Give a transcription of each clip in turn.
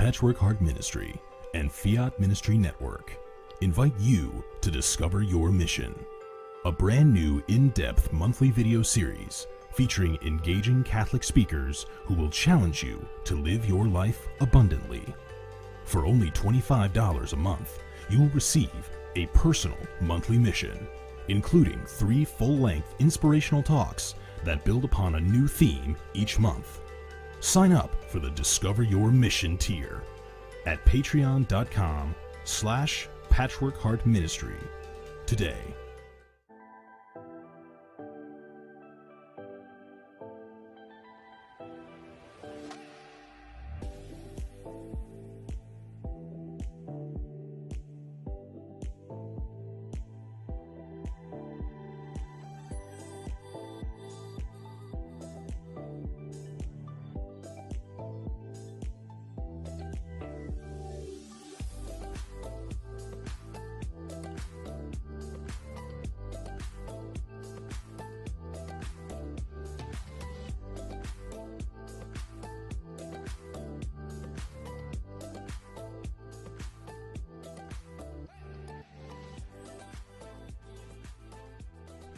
Patchwork Heart Ministry and Fiat Ministry Network invite you to discover your mission, a brand new in-depth monthly video series featuring engaging Catholic speakers who will challenge you to live your life abundantly. For only $25 a month, you will receive a personal monthly mission, including 3 full-length inspirational talks that build upon a new theme each month. Sign up for the Discover Your Mission tier at patreon.com/patchworkheartministry today.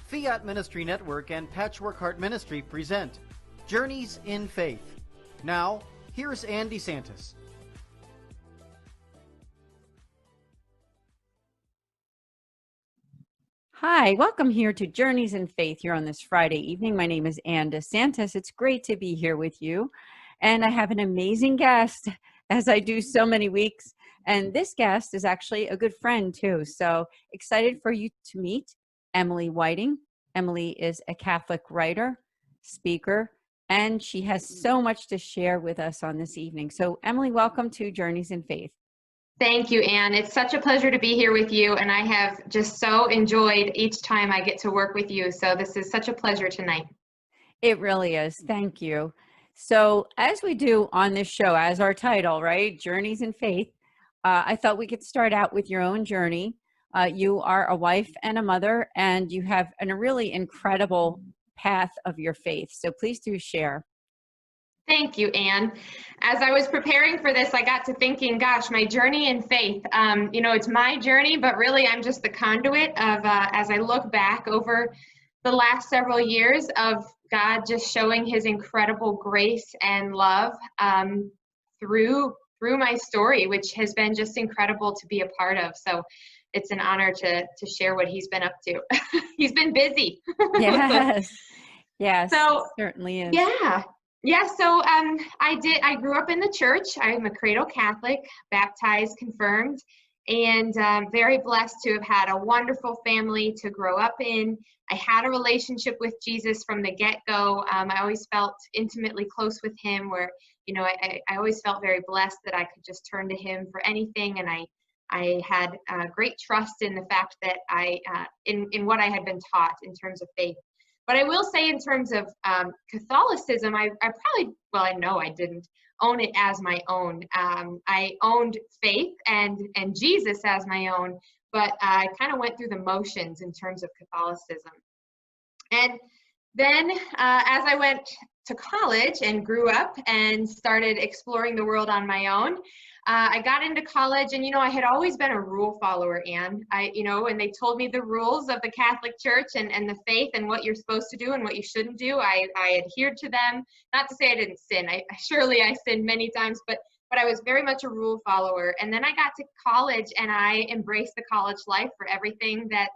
Fiat Ministry Network and Patchwork Heart Ministry present Journeys in Faith. Now, here's Ann DeSantis. Hi, welcome here to Journeys in Faith here on this Friday evening. My name is Ann DeSantis. It's great to be here with you. And I have an amazing guest, as I do so many weeks. And this guest is actually a good friend too. So excited for you to meet Emily Whiting. Emily is a Catholic writer, speaker, and she has so much to share with us on this evening. So Emily, welcome to Journeys in Faith. Thank you, Ann. It's such a pleasure to be here with you, and I have just so enjoyed each time I get to work with you. So this is such a pleasure tonight. It really is. Thank you. So as we do on this show, as our title, right, Journeys in Faith, I thought we could start out with your own journey. You are a wife and a mother, and you have a really incredible path of your faith. So please do share. Thank you, Ann. As I was preparing for this, I got to thinking, gosh, my journey in faith, it's my journey, but really I'm just the conduit of, as I look back over the last several years of God just showing his incredible grace and love through my story, which has been just incredible to be a part of. So it's an honor to share what he's been up to. He's been busy. Yes. Yes. So certainly is. Yeah. Yeah. So I grew up in the church. I'm a cradle Catholic, baptized, confirmed, and very blessed to have had a wonderful family to grow up in. I had a relationship with Jesus from the get-go. I always felt intimately close with him, where, I always felt very blessed that I could just turn to him for anything. And I had great trust in the fact that in what I had been taught in terms of faith. But I will say in terms of Catholicism, I know I didn't own it as my own. I owned faith and Jesus as my own, but I kind of went through the motions in terms of Catholicism. And then as I went to college and grew up and started exploring the world on my own, I got into college, and, I had always been a rule follower, Ann. And they told me the rules of the Catholic Church and the faith and what you're supposed to do and what you shouldn't do. I adhered to them. Not to say I didn't sin. I sinned many times, but I was very much a rule follower. And then I got to college, and I embraced the college life for everything that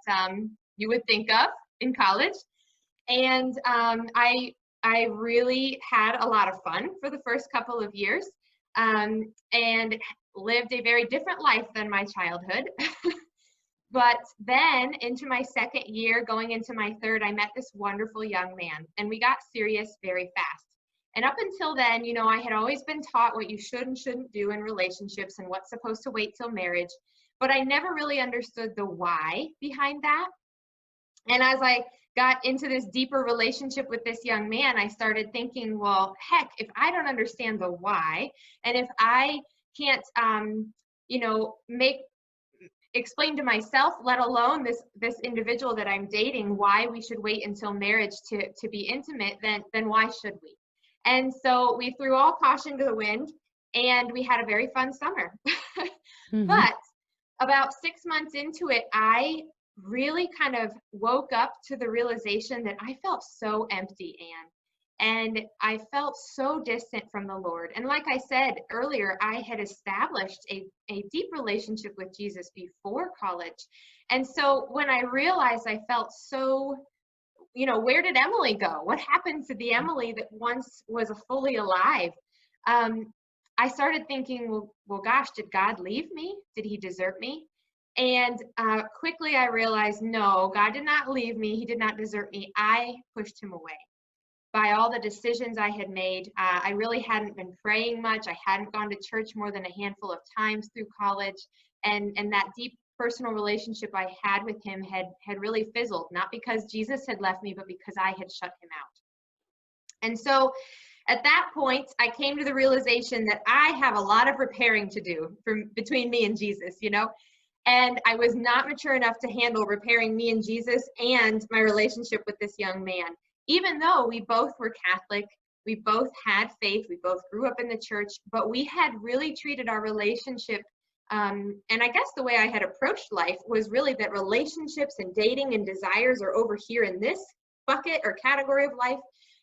you would think of in college. And I really had a lot of fun for the first couple of years. And lived a very different life than my childhood. But then into my second year, going into my third, I met this wonderful young man, and we got serious very fast. And up until then, I had always been taught what you should and shouldn't do in relationships and what's supposed to wait till marriage, but I never really understood the why behind that. And as I got into this deeper relationship with this young man, I started thinking, well, heck, if I don't understand the why, and if I can't, explain to myself, let alone this individual that I'm dating, why we should wait until marriage to be intimate, then why should we? And so we threw all caution to the wind, and we had a very fun summer. Mhm. But about 6 months into it, I really kind of woke up to the realization that I felt so empty, Anne. And I felt so distant from the Lord. And like I said earlier, I had established a deep relationship with Jesus before college. And so when I realized I felt so, where did Emily go? What happened to the Emily that once was fully alive? I started thinking, well, gosh, did God leave me? Did he desert me? And quickly I realized, no, God did not leave me. He did not desert me. I pushed him away by all the decisions I had made. I really hadn't been praying much. I hadn't gone to church more than a handful of times through college. And that deep personal relationship I had with him had really fizzled, not because Jesus had left me, but because I had shut him out. And so at that point, I came to the realization that I have a lot of repairing to do between me and Jesus, and I was not mature enough to handle repairing me and Jesus and my relationship with this young man. Even though we both were Catholic, we both had faith, we both grew up in the church, but we had really treated our relationship, and I guess the way I had approached life was really that relationships and dating and desires are over here in this bucket or category of life.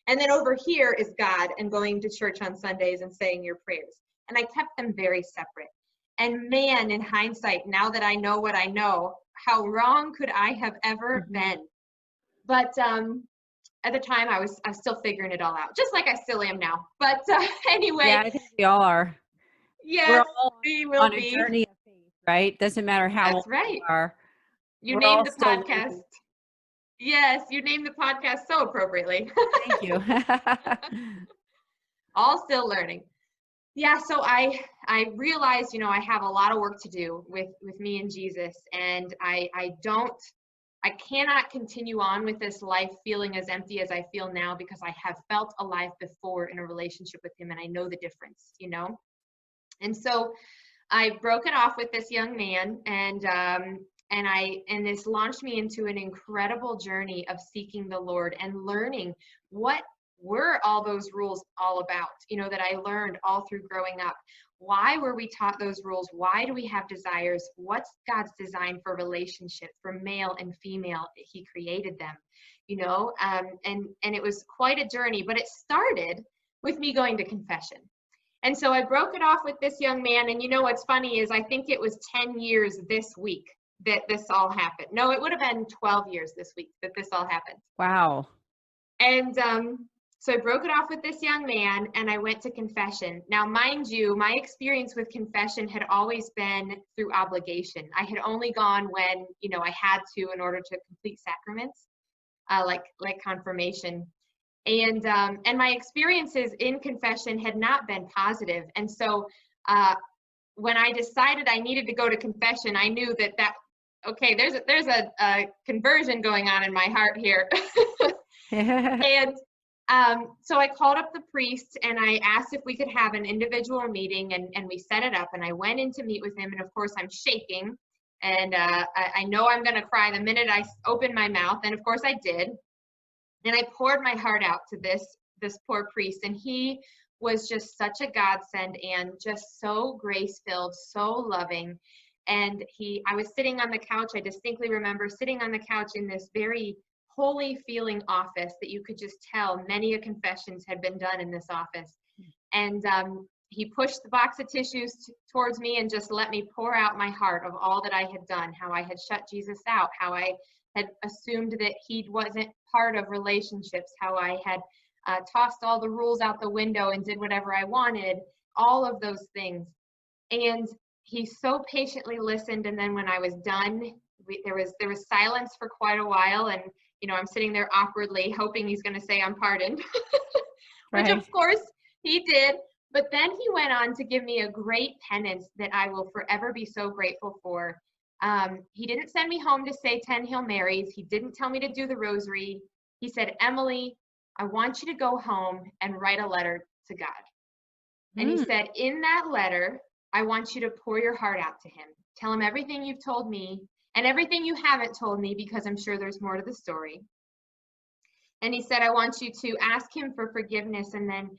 And then over here is God and going to church on Sundays and saying your prayers. And I kept them very separate. And man, in hindsight, now that I know what I know, how wrong could I have ever been? But at the time, I was still figuring it all out, just like I still am now. But anyway. Yeah, I think we all are. Yes, We're all we will on a be. journey of faith, right? Doesn't matter how That's old right. we are. You We're all named the still podcast. learning. Yes, you named the podcast so appropriately. Thank you. All still learning. Yeah, so I realized, I have a lot of work to do with me and Jesus, and I cannot continue on with this life feeling as empty as I feel now, because I have felt alive before in a relationship with him, and I know the difference, And so I broke it off with this young man, and this launched me into an incredible journey of seeking the Lord and learning what were all those rules all about, that I learned all through growing up. Why were we taught those rules? Why do we have desires? What's God's design for relationship, for male and female? He created them, and it was quite a journey, but it started with me going to confession. And so I broke it off with this young man. And what's funny is I think it was 10 years this week that this all happened. No, it would have been 12 years this week that this all happened. Wow. And so I broke it off with this young man, and I went to confession. Now, mind you, my experience with confession had always been through obligation. I had only gone when, I had to in order to complete sacraments, like confirmation. And my experiences in confession had not been positive. And so when I decided I needed to go to confession, I knew that okay, there's a conversion going on in my heart here. And so I called up the priest, and I asked if we could have an individual meeting, and we set it up, and I went in to meet with him. And of course I'm shaking, and I know I'm going to cry the minute I open my mouth. And of course I did. And I poured my heart out to this poor priest, and he was just such a godsend, and just so grace-filled, so loving. And I was sitting on the couch. I distinctly remember sitting on the couch in this very holy feeling office that you could just tell many a confessions had been done in this office. And he pushed the box of tissues towards me and just let me pour out my heart of all that I had done, how I had shut Jesus out, how I had assumed that he wasn't part of relationships, how I had tossed all the rules out the window and did whatever I wanted, all of those things. And he so patiently listened. And then when I was done, there was silence for quite a while. And, I'm sitting there awkwardly hoping he's going to say I'm pardoned, which of course he did. But then he went on to give me a great penance that I will forever be so grateful for. He didn't send me home to say 10 Hail Marys. He didn't tell me to do the rosary. He said, Emily, I want you to go home and write a letter to God. And he said, in that letter, I want you to pour your heart out to him. Tell him everything you've told me and everything you haven't told me, because I'm sure there's more to the story. And he said, I want you to ask him for forgiveness, and then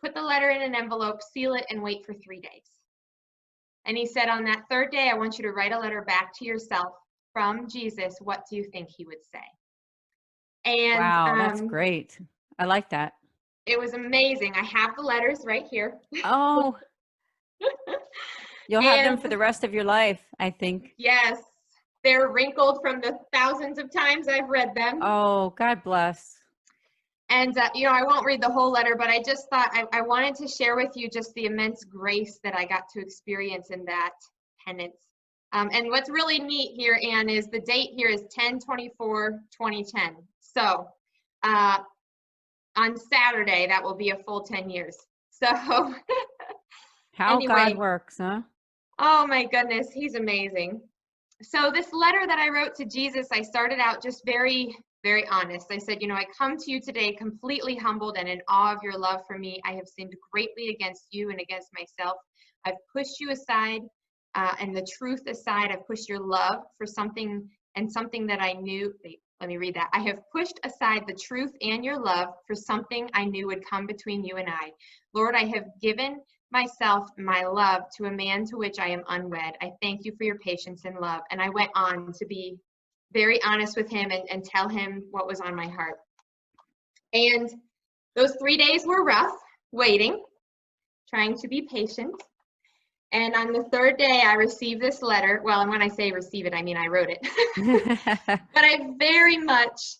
put the letter in an envelope, seal it, and wait for 3 days. And he said, on that third day, I want you to write a letter back to yourself from Jesus. What do you think he would say? And Wow, that's great. I like that. it was amazing. I have the letters right here. Oh, you'll have them And for the rest of your life, I think. yes, they're wrinkled from the thousands of times I've read them. Oh, God bless. And, I won't read the whole letter, but I just thought I wanted to share with you just the immense grace that I got to experience in that penance. And what's really neat here, Anne, is the date here is 10/24/2010. So on Saturday, that will be a full 10 years. So How anyway, God works, huh? oh my goodness, he's amazing. So this letter that I wrote to Jesus, I started out just very, very honest. I said, I come to you today completely humbled and in awe of your love for me. I have sinned greatly against you and against myself. I've pushed you aside and the truth aside. I've pushed your love for something that I knew. Let me read that. I have pushed aside the truth and your love for something I knew would come between you and I. Lord, I have given myself, my love, to a man to which I am unwed. I thank you for your patience and love. And I went on to be very honest with him and tell him what was on my heart. And those 3 days were rough, waiting, trying to be patient. And on the third day, I received this letter. Well, and when I say receive it, I mean I wrote it. But I very much,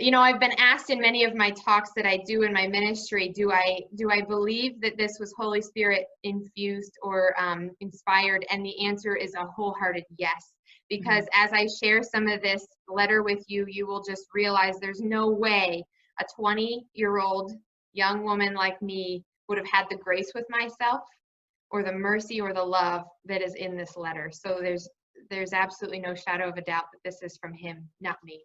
I've been asked in many of my talks that I do in my ministry, do I believe that this was Holy Spirit infused or inspired? And the answer is a wholehearted yes. Because as I share some of this letter with you, you will just realize there's no way a 20-year-old young woman like me would have had the grace with myself or the mercy or the love that is in this letter. So there's absolutely no shadow of a doubt that this is from him, not me.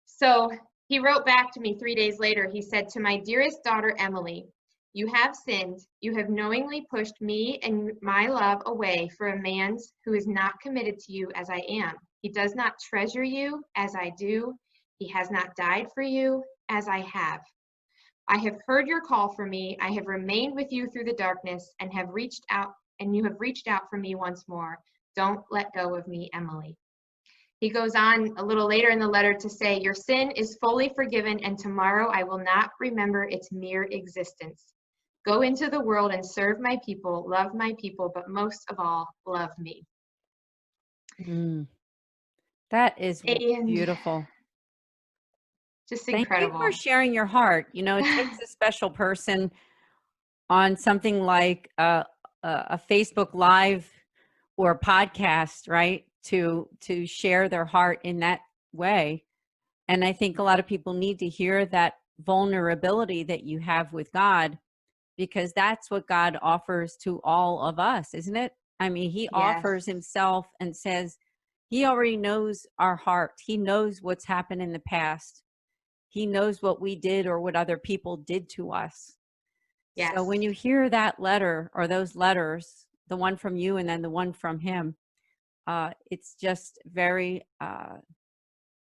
So he wrote back to me 3 days later. He said, to my dearest daughter, Emily, you have sinned. You have knowingly pushed me and my love away for a man who is not committed to you as I am. He does not treasure you as I do. He has not died for you as I have. I have heard your call for me. I have remained with you through the darkness and you have reached out for me once more. Don't let go of me, Emily. He goes on a little later in the letter to say, your sin is fully forgiven and tomorrow I will not remember its mere existence. Go into the world and serve my people, love my people, but most of all, love me. That is And beautiful. just Thank incredible. you for sharing your heart. It takes a special person on something like a Facebook Live or a podcast, right? To share their heart in that way. And I think a lot of people need to hear that vulnerability that you have with God, because that's what God offers to all of us, isn't it? I mean, he offers himself and says he already knows our heart. He knows what's happened in the past. He knows what we did or what other people did to us. Yes. So when you hear that letter or those letters, the one from you and then the one from him, it's just very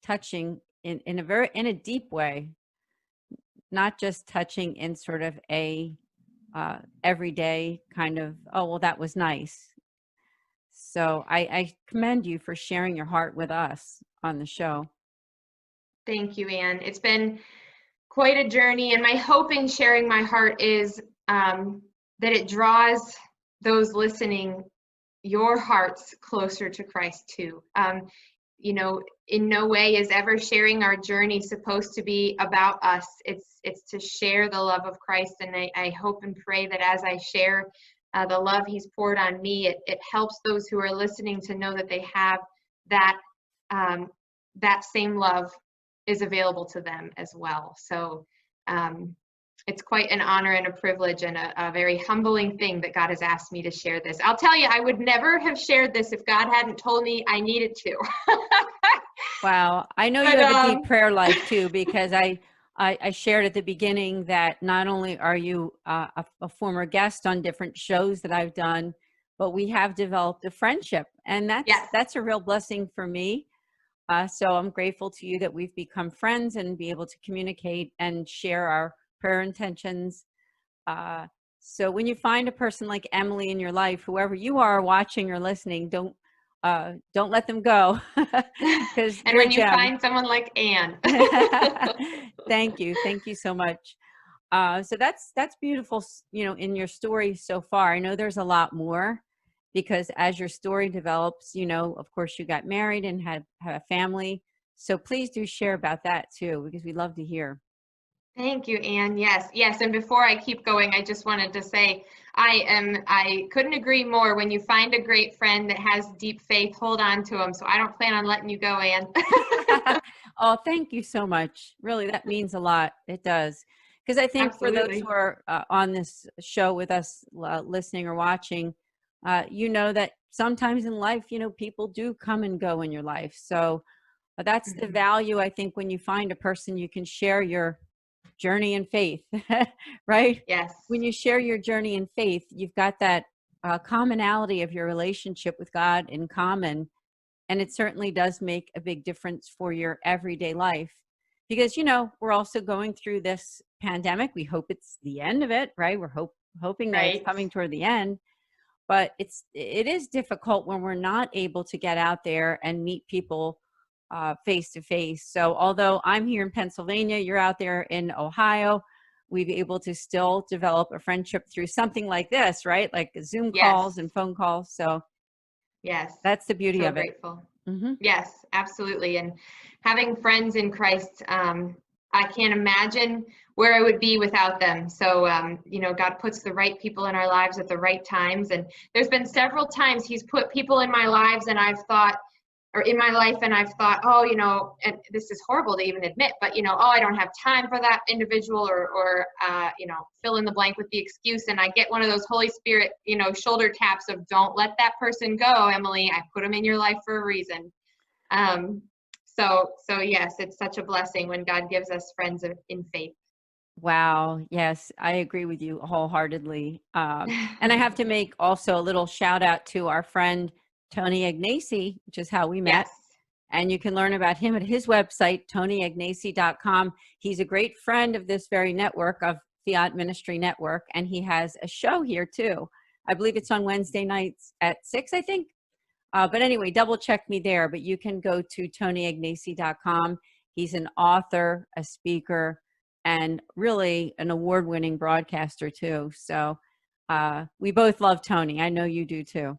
touching in a deep way, not just touching in sort of a everyday kind of, oh, well, that was nice. So I commend you for sharing your heart with us on the show. Thank you, Anne. It's been quite a journey, and my hope in sharing my heart is that it draws those listening, your hearts, closer to Christ too. In no way is ever sharing our journey supposed to be about us. It's to share the love of Christ, and I hope and pray that as I share the love he's poured on me, it helps those who are listening to know that they have that same love is available to them as well. So it's quite an honor and a privilege and a very humbling thing that God has asked me to share this. I'll tell you, I would never have shared this if God hadn't told me I needed to. Wow. I know you have a deep prayer life too, because I shared at the beginning that not only are you a former guest on different shows that I've done, but we have developed a friendship, and that's a real blessing for me. So I'm grateful to you that we've become friends and be able to communicate and share our prayer intentions. So when you find a person like Emily in your life, whoever you are watching or listening, don't let them go because And you're a when you gem. find someone like Anne. Thank you so much. So that's beautiful, in your story so far. I know there's a lot more because as your story develops, of course you got married and have a family. So please do share about that too, because we love to hear. Thank you, Anne. Yes, yes. And before I keep going, I just wanted to say I couldn't agree more. When you find a great friend that has deep faith, hold on to them. So I don't plan on letting you go, Anne. Oh, thank you so much. Really, that means a lot. It does. Because I think for those who Absolutely. are on this show with us, listening or watching, you know that sometimes in life, people do come and go in your life. So that's the Mhm. value, I think, when you find a person you can share your journey in faith, right? Yes. When you share your journey in faith, you've got that commonality of your relationship with God in common. And it certainly does make a big difference for your everyday life because, we're also going through this pandemic. We hope it's the end of it, right? We're hoping that it's Right. coming toward the end, but it is difficult when we're not able to get out there and meet people face to face. So although I'm here in Pennsylvania, you're out there in Ohio, we've been able to still develop a friendship through something like this, right? Like Zoom Yes. calls and phone calls. So Yes. that's the beauty So of it. grateful. Hmm. Yes, absolutely. And having friends in Christ, I can't imagine where I would be without them. So, God puts the right people in our lives at the right times. And there's been several times He's put people in my lives, and I've thought, or in my life, and I've thought, oh, and this is horrible to even admit, but oh, I don't have time for that individual, or fill in the blank with the excuse. And I get one of those Holy Spirit, shoulder taps of, don't let that person go, Emily. I put them in your life for a reason. Um, so yes, it's such a blessing when God gives us friends in faith. Wow. Yes, I agree with you wholeheartedly. And I have to make also a little shout out to our friend Tony Ignacy, which is how we met. Yes. And you can learn about him at his website, tonyignacy.com. He's a great friend of this very network, of Fiat Ministry Network. And he has a show here too. I believe it's on Wednesday nights at 6, I think. But anyway, double check me there. But you can go to tonyignacy.com. He's an author, a speaker, and really an award-winning broadcaster too. So we both love Tony. I know you do too.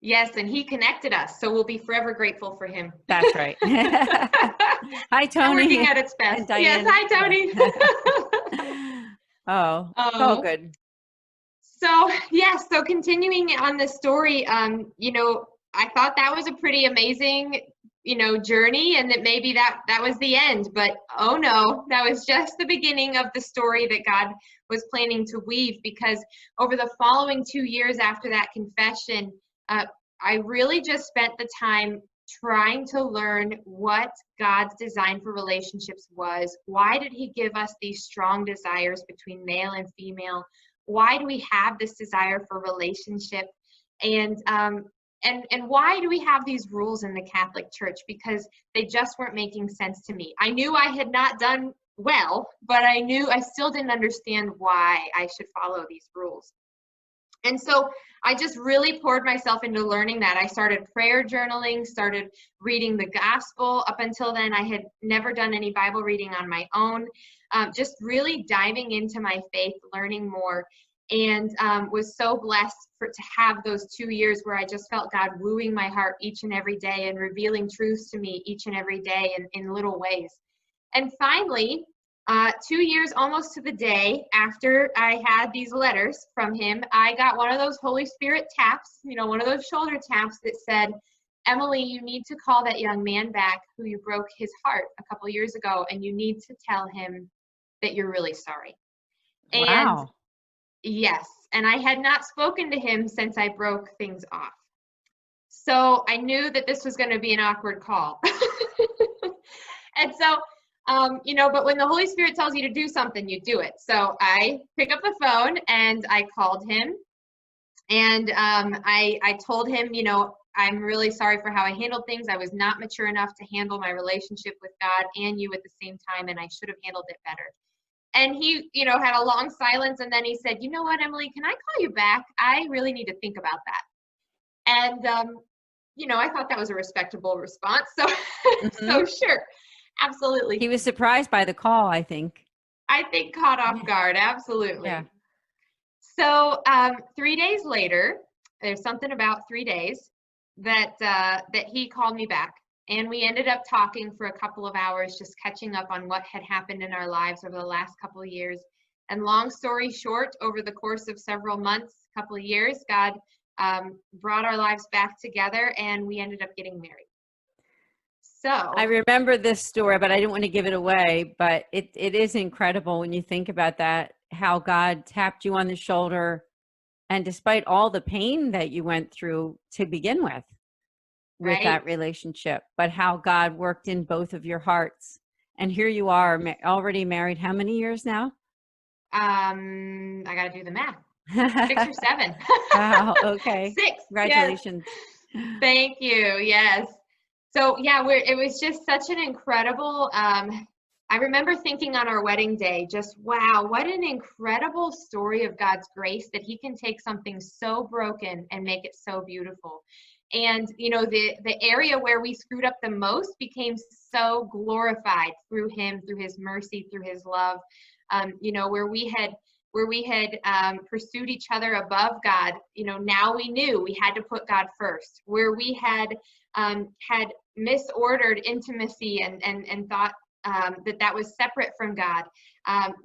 Yes, and He connected us, so we'll be forever grateful for Him. That's right. Hi, And working Tony at its best. and Yes, Diane. hi, Tony. Oh, it's all Oh, good. so yes, so continuing on this story, I thought that was a pretty amazing, journey, and that maybe that was the end. But oh no, that was just the beginning of the story that God was planning to weave. Because over the following 2 years after that confession, I really just spent the time trying to learn what God's design for relationships was. Why did He give us these strong desires between male and female? Why do we have this desire for relationship? And why do we have these rules in the Catholic Church? Because they just weren't making sense to me. I knew I had not done well, but I still didn't understand why I should follow these rules. And so I just really poured myself into learning that. I started prayer journaling, started reading the gospel. Up until then, I had never done any Bible reading on my own. Just really diving into my faith, learning more, and was so blessed to have those 2 years where I just felt God wooing my heart each and every day and revealing truths to me each and every day in little ways. And finally, 2 years almost to the day after I had these letters from Him, I got one of those Holy Spirit taps, one of those shoulder taps that said, Emily, you need to call that young man back who you broke his heart a couple years ago, and you need to tell him that you're really sorry. And Wow. yes, and I had not spoken to him since I broke things off. So I knew that this was going to be an awkward call. And so, but when the Holy Spirit tells you to do something, you do it. So I pick up the phone and I called him, and I told him, I'm really sorry for how I handled things. I was not mature enough to handle my relationship with God and you at the same time, and I should have handled it better. And he, you know, had a long silence, and then he said, you know what, Emily, can I call you back? I really need to think about that. And, you know, I thought that was a respectable response. So, so sure, absolutely. He was surprised by the call, I think. I think caught off guard, absolutely. Yeah. So 3 days later, there's something about 3 days that that he called me back, and we ended up talking for a couple of hours, just catching up on what had happened in our lives over the last couple of years. And long story short, over the course of several months, couple of years, God brought our lives back together, and we ended up getting married. So I remember this story, but I didn't want to give it away. But it is incredible when you think about that, how God tapped you on the shoulder. And despite all the pain that you went through to begin with right. that relationship, but how God worked in both of your hearts. And here you are already married. How many years now? I got to do the math. 6 or 7. Wow. Okay. 6. Congratulations. Yes. Thank you. Yes. So yeah, it was just such an incredible, I remember thinking on our wedding day, just, wow, what an incredible story of God's grace that he can take something so broken and make it so beautiful. And, you know, the area where we screwed up the most became so glorified through him, through his mercy, through his love. You know, where we had pursued each other above God, you know, now we knew we had to put God first. Where we had misordered intimacy and thought that was separate from God.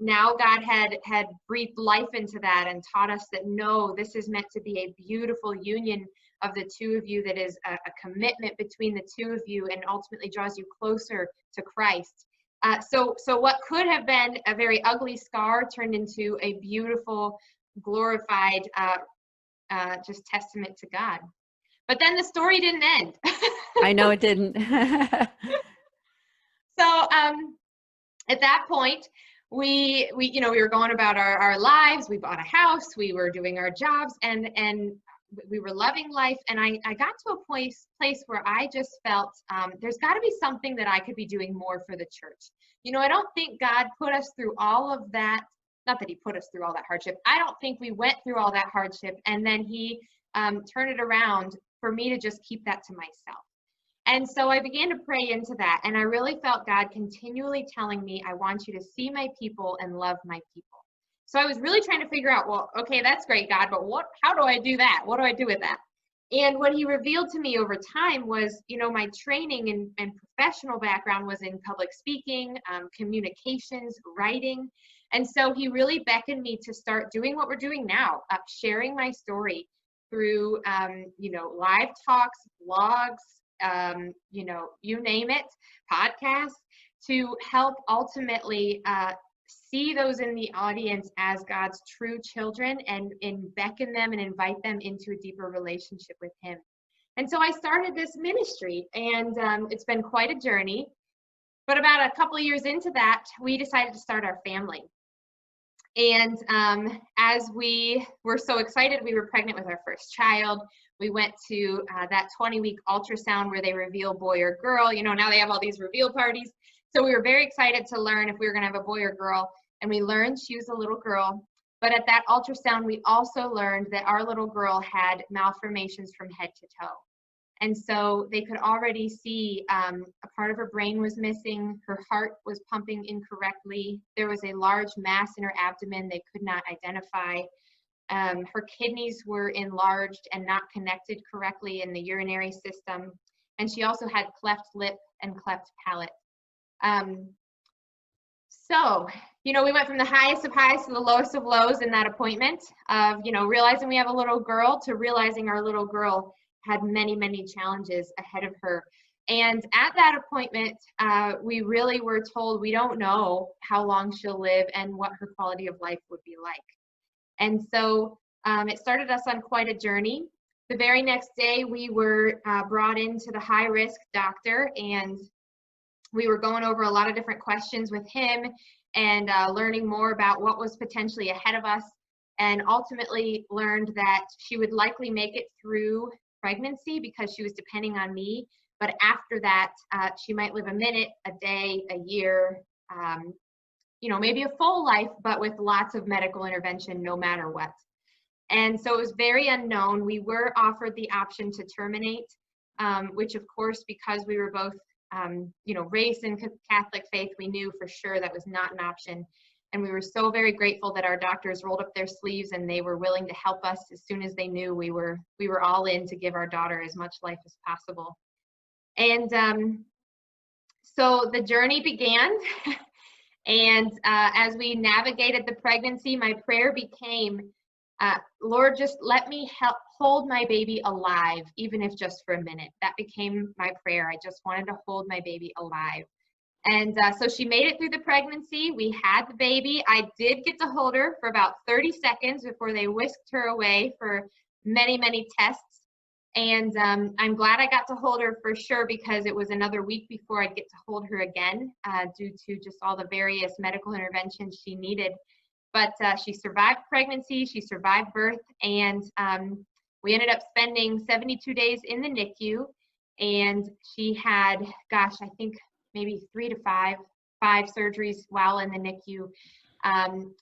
Now God had breathed life into that and taught us that, no, this is meant to be a beautiful union of the two of you, that is a commitment between the two of you, and ultimately draws you closer to Christ. So what could have been a very ugly scar turned into a beautiful, glorified, just testament to God. But then the story didn't end. I know it didn't. So at that point, we were going about our lives. We bought a house. We were doing our jobs, and we were loving life. And I got to a place where I just felt there's got to be something that I could be doing more for the church. You know, I don't think God put us through all of that. Not that he put us through all that hardship. I don't think we went through all that hardship and then he turned it around for me to just keep that to myself. And so I began to pray into that. And I really felt God continually telling me, I want you to see my people and love my people. So I was really trying to figure out, well, okay, that's great, God, but how do I do that? What do I do with that? And what he revealed to me over time was, you know, my training and professional background was in public speaking, communications, writing. And so he really beckoned me to start doing what we're doing now, sharing my story through, you know, live talks, blogs, you know, you name it, podcasts, to help ultimately see those in the audience as God's true children and beckon them and invite them into a deeper relationship with him. And so I started this ministry, and it's been quite a journey. But about a couple of years into that, we decided to start our family. And as we were so excited, we were pregnant with our first child. We went to that 20-week ultrasound where they reveal boy or girl. You know, now they have all these reveal parties. So we were very excited to learn if we were going to have a boy or girl. And we learned she was a little girl. But at that ultrasound, we also learned that our little girl had malformations from head to toe. And so they could already see a part of her brain was missing. Her heart was pumping incorrectly. There was a large mass in her abdomen they could not identify. Her kidneys were enlarged and not connected correctly in the urinary system. And she also had cleft lip and cleft palate. So, you know, we went from the highest of highs to the lowest of lows in that appointment of, you know, realizing we have a little girl to realizing our little girl had many, many challenges ahead of her. And at that appointment, we really were told we don't know how long she'll live and what her quality of life would be like. And so it started us on quite a journey. The very next day, we were brought into the high-risk doctor, and we were going over a lot of different questions with him and learning more about what was potentially ahead of us, and ultimately learned that she would likely make it through pregnancy because she was depending on me. But after that, she might live a minute, a day, a year, maybe a full life, but with lots of medical intervention no matter what. And so it was very unknown. We were offered the option to terminate, which of course, because we were both, raised in Catholic faith, we knew for sure that was not an option. And we were so very grateful that our doctors rolled up their sleeves and they were willing to help us as soon as they knew we were all in to give our daughter as much life as possible. And so the journey began. And as we navigated the pregnancy, my prayer became, Lord, just let me hold my baby alive, even if just for a minute. That became my prayer. I just wanted to hold my baby alive. And so she made it through the pregnancy. We had the baby. I did get to hold her for about 30 seconds before they whisked her away for many, many tests. And I'm glad I got to hold her for sure, because it was another week before I'd get to hold her again due to just all the various medical interventions she needed. But she survived pregnancy, she survived birth, and we ended up spending 72 days in the NICU. And she had, I think maybe 3 to 5 surgeries while in the NICU.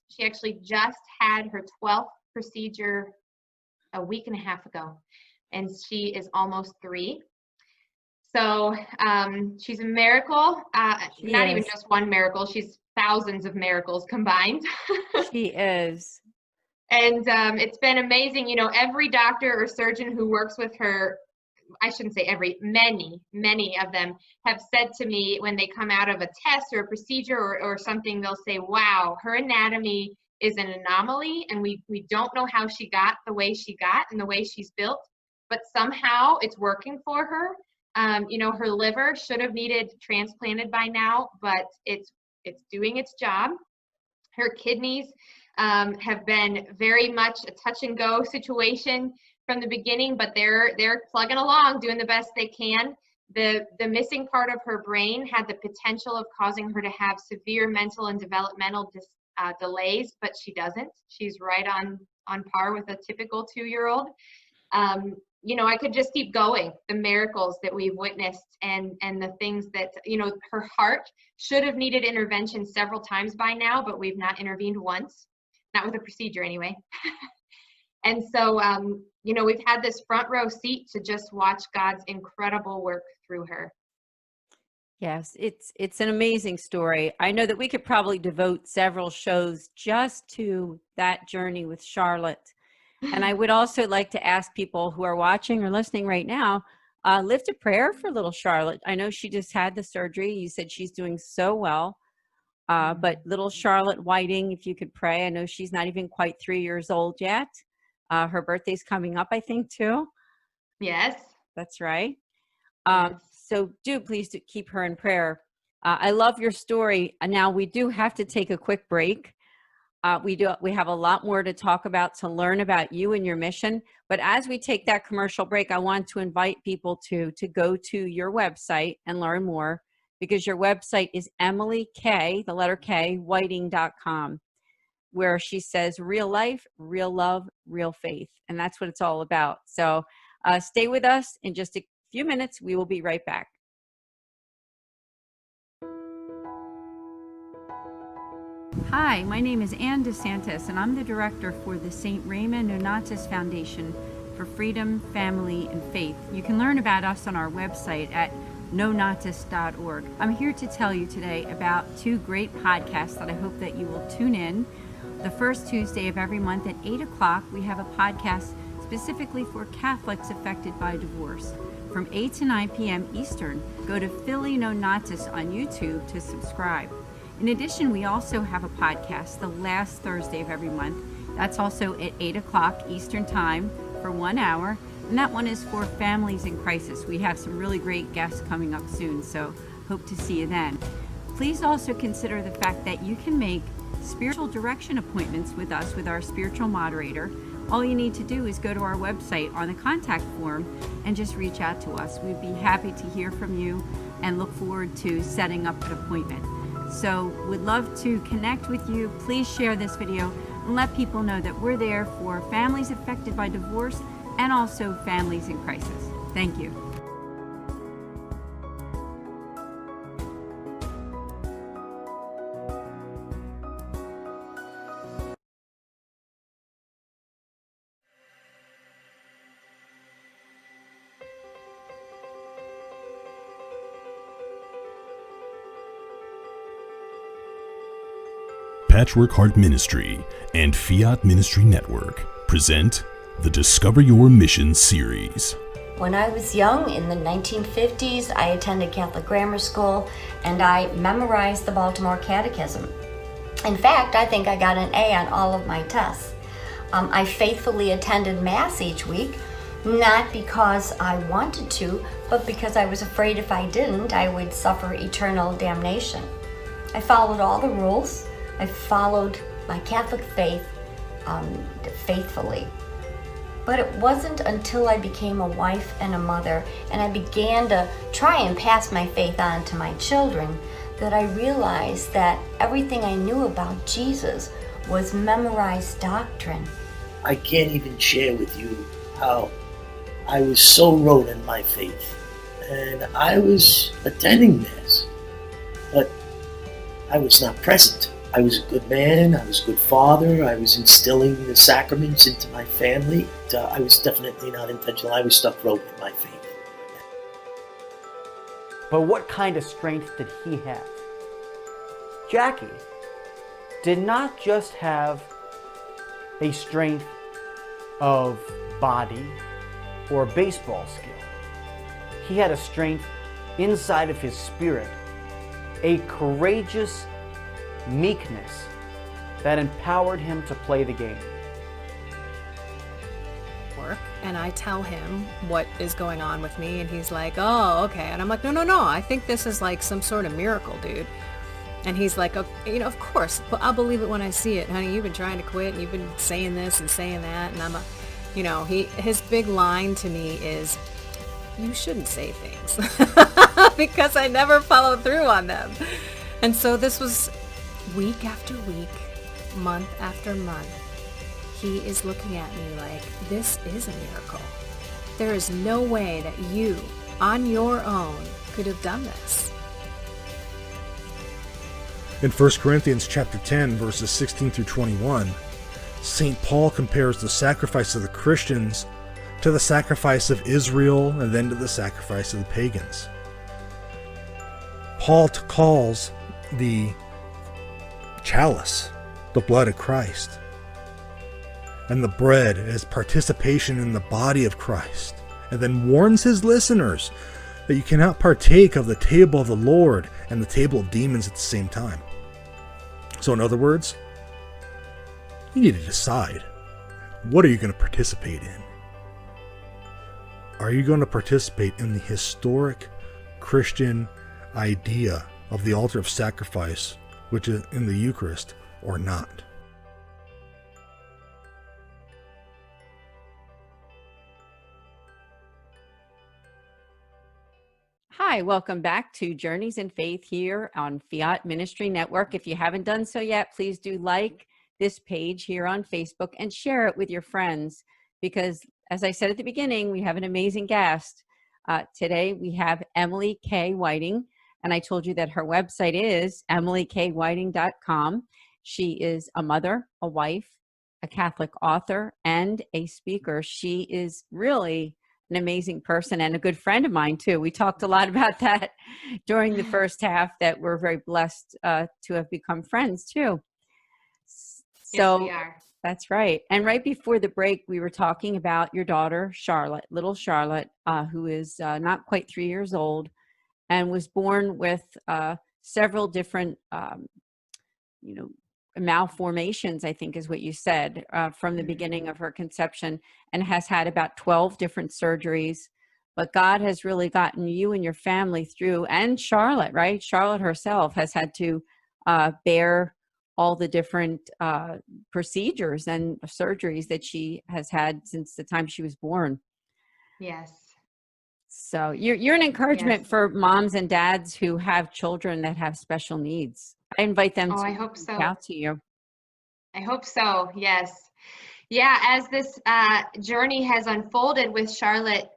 She actually just had her 12th procedure a week and a half ago, and she is almost 3. So she's a miracle, not even just one miracle. She's thousands of miracles combined. She is. And it's been amazing. Every doctor or surgeon who works with her, I shouldn't say every, many of them have said to me when they come out of a test or a procedure or something, they'll say, wow, her anatomy is an anomaly, and we don't know how she got the way she got and the way she's built, but somehow it's working for her. Her liver should have needed transplanted by now, but it's doing its job. Her kidneys have been very much a touch and go situation from the beginning, but they're plugging along, doing the best they can. The missing part of her brain had the potential of causing her to have severe mental and developmental delays, but she doesn't. She's right on par with a typical 2-year-old. I could just keep going, the miracles that we've witnessed and the things that, her heart should have needed intervention several times by now, but we've not intervened once, not with a procedure anyway. And so, we've had this front row seat to just watch God's incredible work through her. Yes, it's an amazing story. I know that we could probably devote several shows just to that journey with Charlotte. And I would also like to ask people who are watching or listening right now, lift a prayer for little Charlotte. I know she just had the surgery. You said she's doing so well. But little Charlotte Whiting, if you could pray. I know she's not even quite 3 years old yet. Her birthday's coming up, I think, too. Yes. That's right. Yes. So please do keep her in prayer. I love your story. Now we do have to take a quick break. We have a lot more to talk about, to learn about you and your mission. But as we take that commercial break, I want to invite people to go to your website and learn more, because your website is Emily K, the letter K, Whiting.com, where she says real life, real love, real faith. And that's what it's all about. So stay with us in just a few minutes. We will be right back. Hi, my name is Ann DeSantis, and I'm the director for the St. Raymond Nonatus Foundation for Freedom, Family, and Faith. You can learn about us on our website at nonatus.org. I'm here to tell you today about 2 great podcasts that I hope that you will tune in. The first Tuesday of every month at 8 o'clock, we have a podcast specifically for Catholics affected by divorce. From 8 to 9 p.m. Eastern, go to Philly Nonatus on YouTube to subscribe. In addition, we also have a podcast the last Thursday of every month. That's also at 8 o'clock Eastern Time for 1 hour. And that one is for families in crisis. We have some really great guests coming up soon, so hope to see you then. Please also consider the fact that you can make spiritual direction appointments with us, with our spiritual moderator. All you need to do is go to our website on the contact form and just reach out to us. We'd be happy to hear from you and look forward to setting up an appointment. So we'd love to connect with you. Please share this video and let people know that we're there for families affected by divorce and also families in crisis. Thank you. Patchwork Heart Ministry and Fiat Ministry Network present the Discover Your Mission series. When I was young, in the 1950s, I attended Catholic grammar school and I memorized the Baltimore Catechism. In fact, I think I got an A on all of my tests. I faithfully attended Mass each week, not because I wanted to, but because I was afraid if I didn't, I would suffer eternal damnation. I followed all the rules. I followed my Catholic faith faithfully. But it wasn't until I became a wife and a mother and I began to try and pass my faith on to my children that I realized that everything I knew about Jesus was memorized doctrine. I can't even share with you how I was so rooted in my faith. And I was attending Mass, but I was not present. I was a good man, I was a good father, I was instilling the sacraments into my family. I was definitely not intentional. I was stuck rooted in my faith. But what kind of strength did he have? Jackie did not just have a strength of body or baseball skill. He had a strength inside of his spirit, a courageous meekness that empowered him to play the game. And I tell him what is going on with me, and he's like, oh, okay. And I'm like, no, I think this is like some sort of miracle, dude. And he's like, oh, of course, but I'll believe it when I see it. Honey, you've been trying to quit, and you've been saying this and saying that. And I'm his big line to me is, you shouldn't say things because I never follow through on them. And so this was week after week, month after month. He is looking at me like, this is a miracle. There is no way that you, on your own, could have done this. In 1 Corinthians chapter 10, verses 16 through 21, St. Paul compares the sacrifice of the Christians to the sacrifice of Israel and then to the sacrifice of the pagans. Paul calls the chalice the blood of Christ, and the bread as participation in the body of Christ, and then warns his listeners that you cannot partake of the table of the Lord and the table of demons at the same time. So in other words, you need to decide, what are you going to participate in? Are you going to participate in the historic Christian idea of the altar of sacrifice, which is in the Eucharist, or not? Hi, welcome back to Journeys in Faith here on Fiat Ministry Network. If you haven't done so yet, please do like this page here on Facebook and share it with your friends, because as I said at the beginning, we have an amazing guest. Today we have Emily K. Whiting, and I told you that her website is emilykWhiting.com. She is a mother, a wife, a Catholic author, and a speaker. She is really an amazing person and a good friend of mine too. We talked a lot about that during the first half, that we're very blessed to have become friends too. So yes, we are. That's right. And right before the break, we were talking about your daughter, Charlotte, little Charlotte, who is not quite 3 years old and was born with several different, malformations, I think is what you said, from the beginning of her conception, and has had about 12 different surgeries. But God has really gotten you and your family through, and Charlotte, right? Charlotte herself has had to bear all the different procedures and surgeries that she has had since the time she was born. Yes. So you're an encouragement Yes. for moms and dads who have children that have special needs. I invite them to I hope so. reach out to you. I hope so. Yes. Yeah. As this journey has unfolded with Charlotte,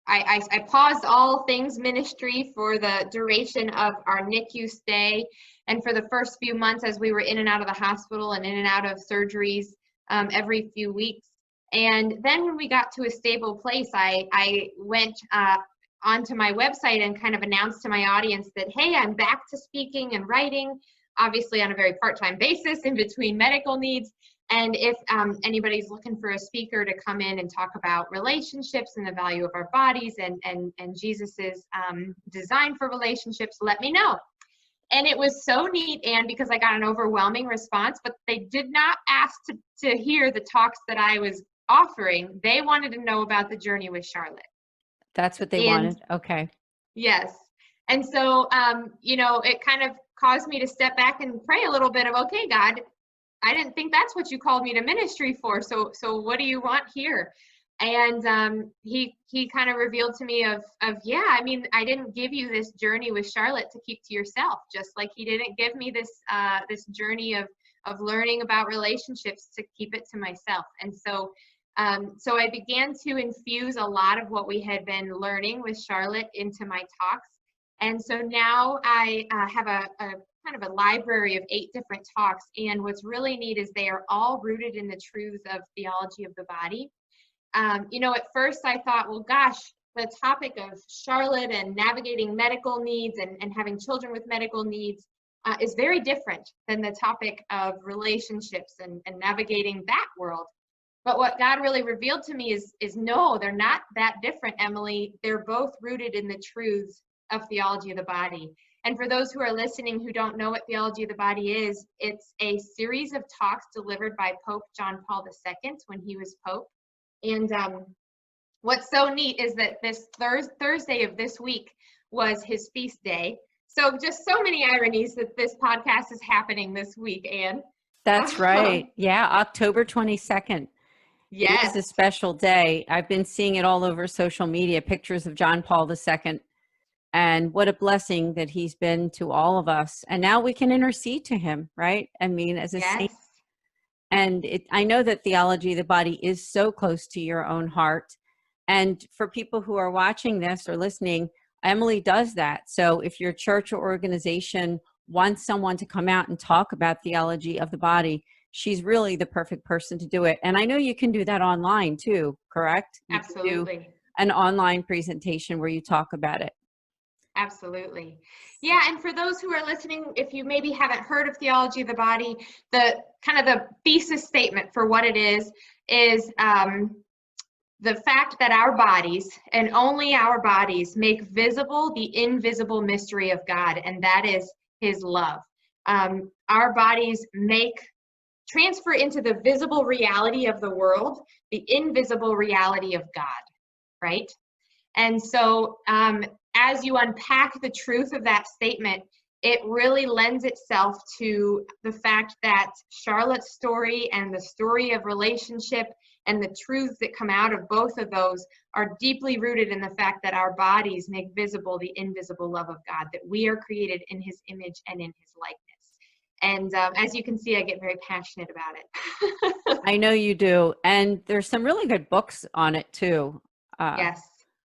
I paused all things ministry for the duration of our NICU stay, and for the first few months as we were in and out of the hospital and in and out of surgeries every few weeks. And then when we got to a stable place, I went onto my website and kind of announced to my audience that, hey, I'm back to speaking and writing. obviously on a very part-time basis in between medical needs. And if anybody's looking for a speaker to come in and talk about relationships and the value of our bodies and Jesus's design for relationships, let me know. And it was so neat, Anne, because I got an overwhelming response, but they did not ask to hear the talks that I was offering. They wanted to know about the journey with Charlotte. That's what they wanted. Okay. Yes. And so, it kind of caused me to step back and pray a little bit of, okay, God, I didn't think that's what you called me to ministry for. So what do you want here? And he kind of revealed to me of, yeah, I mean, I didn't give you this journey with Charlotte to keep to yourself, just like he didn't give me this journey of learning about relationships to keep it to myself. And so I began to infuse a lot of what we had been learning with Charlotte into my talks. And so now I have a kind of a library of 8 different talks. And what's really neat is they are all rooted in the truths of theology of the body. At first I thought, well, gosh, the topic of Charlotte and navigating medical needs and having children with medical needs is very different than the topic of relationships and navigating that world. But what God really revealed to me is no, they're not that different, Emily. They're both rooted in the truths of theology of the body. And for those who are listening who don't know what theology of the body is, it's a series of talks delivered by Pope John Paul II when he was Pope. And what's so neat is that this Thursday of this week was his feast day. So just so many ironies that this podcast is happening this week, Anne. That's right. Yeah, October 22nd. Yes. It is a special day. I've been seeing it all over social media, pictures of John Paul II. And what a blessing that he's been to all of us. And now we can intercede to him, right? I mean, as a saint. And I know that theology of the body is so close to your own heart. And for people who are watching this or listening, Emily does that. So if your church or organization wants someone to come out and talk about theology of the body, she's really the perfect person to do it. And I know you can do that online too, correct? You Absolutely. can do an online presentation where you talk about it. Absolutely. Yeah, and for those who are listening, if you maybe haven't heard of theology of the body, the kind of the thesis statement for what it is the fact that our bodies, and only our bodies, make visible the invisible mystery of God, and that is his love. Our bodies transfer into the visible reality of the world, the invisible reality of God, right? And so as you unpack the truth of that statement, it really lends itself to the fact that Charlotte's story and the story of relationship and the truths that come out of both of those are deeply rooted in the fact that our bodies make visible the invisible love of God, that we are created in his image and in his likeness. And as you can see, I get very passionate about it. I know you do. And there's some really good books on it too. Yes.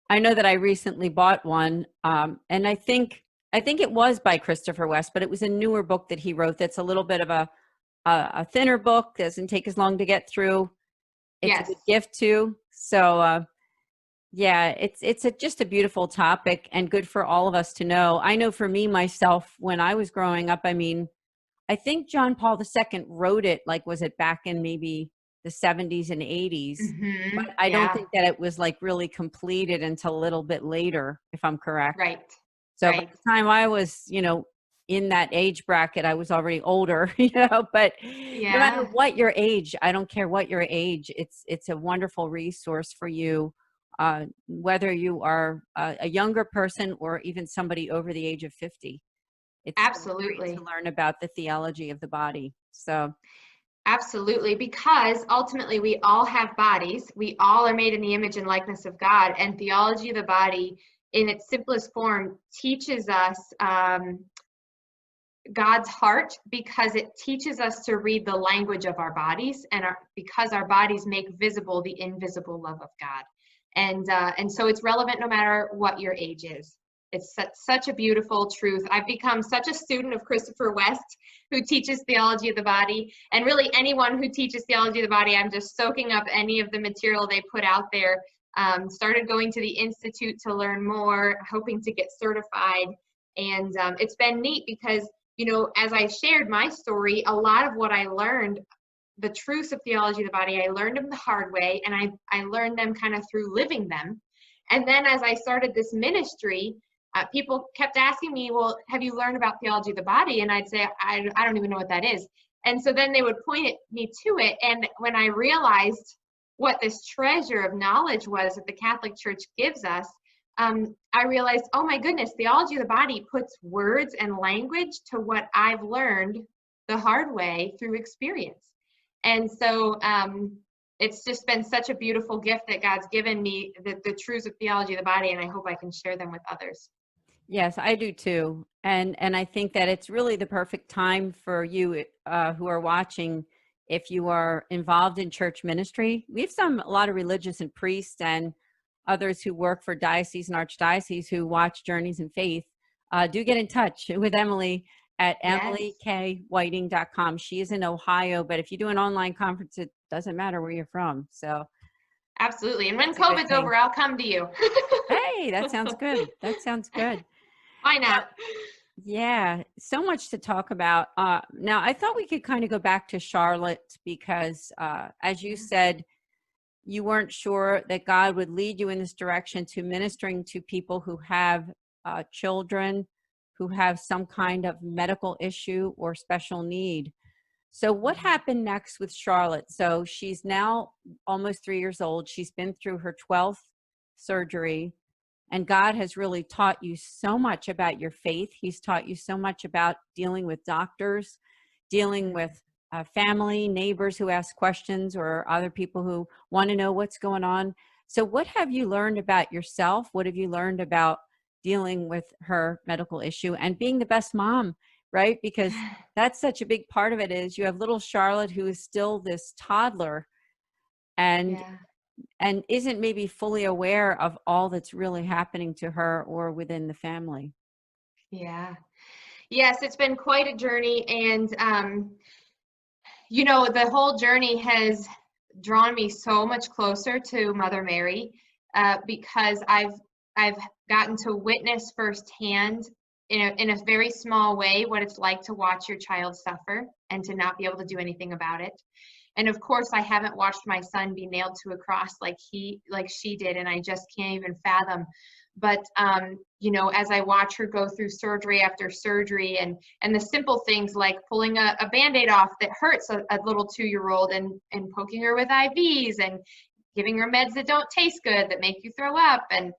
I know that I recently bought one, and I think it was by Christopher West, but it was a newer book that he wrote that's a little bit of a thinner book, doesn't take as long to get through. It's a gift too. So yeah, it's just a beautiful topic and good for all of us to know. I know for me, myself, when I was growing up, I mean, I think John Paul II wrote it, like, was it back in maybe the 70s and 80s, but I don't think that it was like really completed until a little bit later, if I'm correct. Right. So by the time I was, in that age bracket, I was already older, but no matter what your age, I don't care what your age, it's a wonderful resource for you, whether you are a younger person or even somebody over the age of 50. It's absolutely great to learn about the theology of the body. So absolutely, because ultimately we all have bodies. We all are made in the image and likeness of God, and theology of the body in its simplest form teaches us God's heart, because it teaches us to read the language of our bodies, and because our bodies make visible the invisible love of God. And so it's relevant no matter what your age is. It's such a beautiful truth. I've become such a student of Christopher West, who teaches theology of the body, and really anyone who teaches theology of the body. I'm just soaking up any of the material they put out there. Started going to the Institute to learn more, hoping to get certified. And it's been neat because as I shared my story, a lot of what I learned, the truths of theology of the body, I learned them the hard way, and I learned them kind of through living them. And then as I started this ministry, people kept asking me, well, have you learned about theology of the body? And I'd say, I don't even know what that is. And so then they would point me to it. And when I realized what this treasure of knowledge was that the Catholic Church gives us, I realized, oh my goodness, theology of the body puts words and language to what I've learned the hard way through experience. And so it's just been such a beautiful gift that God's given me, the truths of theology of the body, and I hope I can share them with others. Yes, I do too. And I think that it's really the perfect time for you who are watching, if you are involved in church ministry. We have a lot of religious and priests and others who work for dioceses and archdiocese who watch Journeys in Faith. Do get in touch with Emily at emilykWhiting.com. She is in Ohio, but if you do an online conference, it doesn't matter where you're from. So absolutely. And when COVID's over, I'll come to you. Hey, that sounds good. That sounds good. Why not? Yeah, so much to talk about. Now, I thought we could kind of go back to Charlotte because, as you said, you weren't sure that God would lead you in this direction to ministering to people who have children who have some kind of medical issue or special need. So what happened next with Charlotte? So she's now almost 3 years old. She's been through her 12th surgery. And God has really taught you so much about your faith. He's taught you so much about dealing with doctors, dealing with family, neighbors who ask questions, or other people who want to know what's going on. So what have you learned about yourself? What have you learned about dealing with her medical issue and being the best mom, right? Because that's such a big part of it, is you have little Charlotte who is still this toddler and isn't maybe fully aware of all that's really happening to her or within the family. Yeah. Yes, it's been quite a journey. And, the whole journey has drawn me so much closer to Mother Mary because I've gotten to witness firsthand in a very small way what it's like to watch your child suffer and to not be able to do anything about it. And of course, I haven't watched my son be nailed to a cross like she did, and I just can't even fathom. But as I watch her go through surgery after surgery, and the simple things like pulling a Band-Aid off that hurts a little 2-year-old, and poking her with IVs, and giving her meds that don't taste good, that make you throw up, and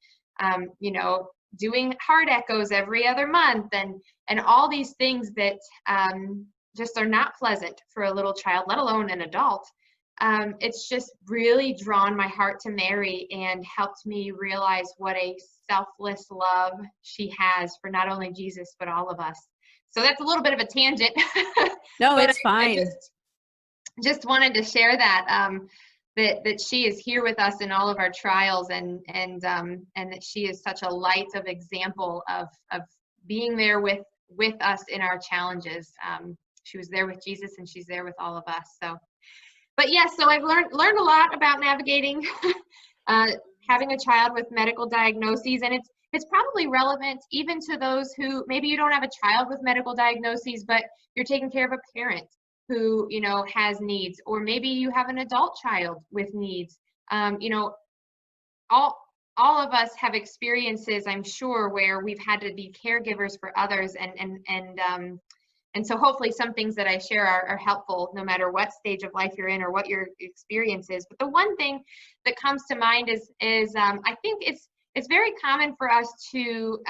doing heart echoes every other month, and all these things that just are not pleasant for a little child, let alone an adult. It's just really drawn my heart to Mary and helped me realize what a selfless love she has for not only Jesus, but all of us. So that's a little bit of a tangent. No, it's fine. I just wanted to share that, that she is here with us in all of our trials, and that she is such a light of example of being there with us in our challenges. She was there with Jesus, and she's there with all of us. So, but yes, so I've learned a lot about navigating having a child with medical diagnoses, and it's probably relevant even to those who maybe you don't have a child with medical diagnoses, but you're taking care of a parent who has needs, or maybe you have an adult child with needs. All of us have experiences, I'm sure, where we've had to be caregivers for others, and so hopefully some things that I share are helpful no matter what stage of life you're in or what your experience is. But the one thing that comes to mind is I think it's very common for us to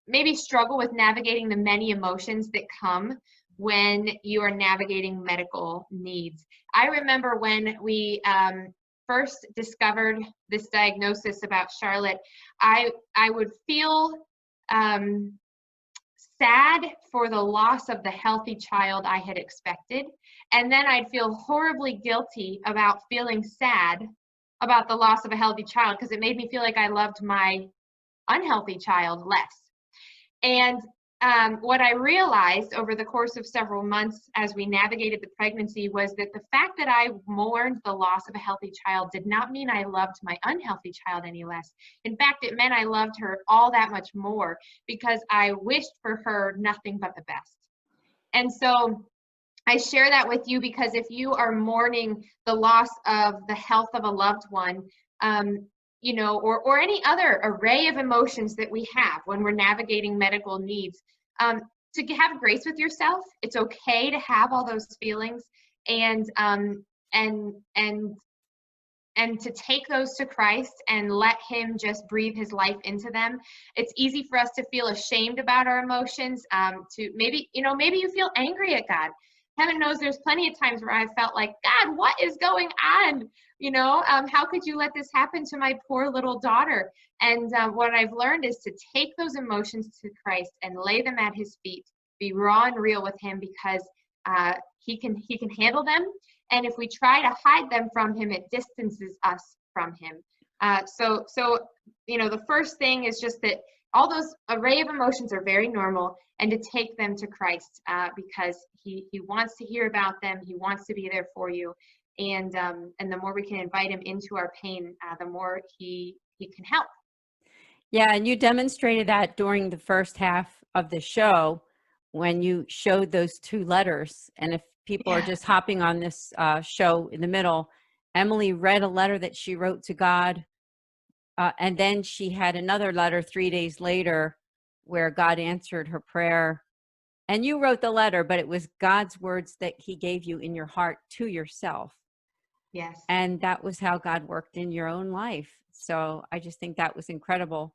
maybe struggle with navigating the many emotions that come when you are navigating medical needs. I remember when we first discovered this diagnosis about Charlotte, I would feel sad for the loss of the healthy child I had expected. And then I'd feel horribly guilty about feeling sad about the loss of a healthy child, because it made me feel like I loved my unhealthy child less. And what I realized over the course of several months as we navigated the pregnancy was that the fact that I mourned the loss of a healthy child did not mean I loved my unhealthy child any less. In fact, it meant I loved her all that much more, because I wished for her nothing but the best. And so I share that with you because if you are mourning the loss of the health of a loved one, you know, or any other array of emotions that we have when we're navigating medical needs, to have grace with yourself. It's okay to have all those feelings, and to take those to Christ and let him just breathe his life into them. It's easy for us to feel ashamed about our emotions, to maybe you feel angry at God. Heaven knows there's plenty of times where I felt like, God, what is going on? How could you let this happen to my poor little daughter? And what I've learned is to take those emotions to Christ and lay them at his feet, be raw and real with him, because he can handle them. And if we try to hide them from him, it distances us from him. So the first thing is just that all those array of emotions are very normal, and to take them to Christ, because he wants to hear about them. He wants to be there for you. And the more we can invite him into our pain, the more he can help. Yeah, and you demonstrated that during the first half of the show when you showed those 2 letters. And if people are just hopping on this show in the middle, Emily read a letter that she wrote to God, and then she had another letter 3 days later where God answered her prayer. And you wrote the letter, but it was God's words that he gave you in your heart to yourself. Yes. And that was how God worked in your own life. So I just think that was incredible.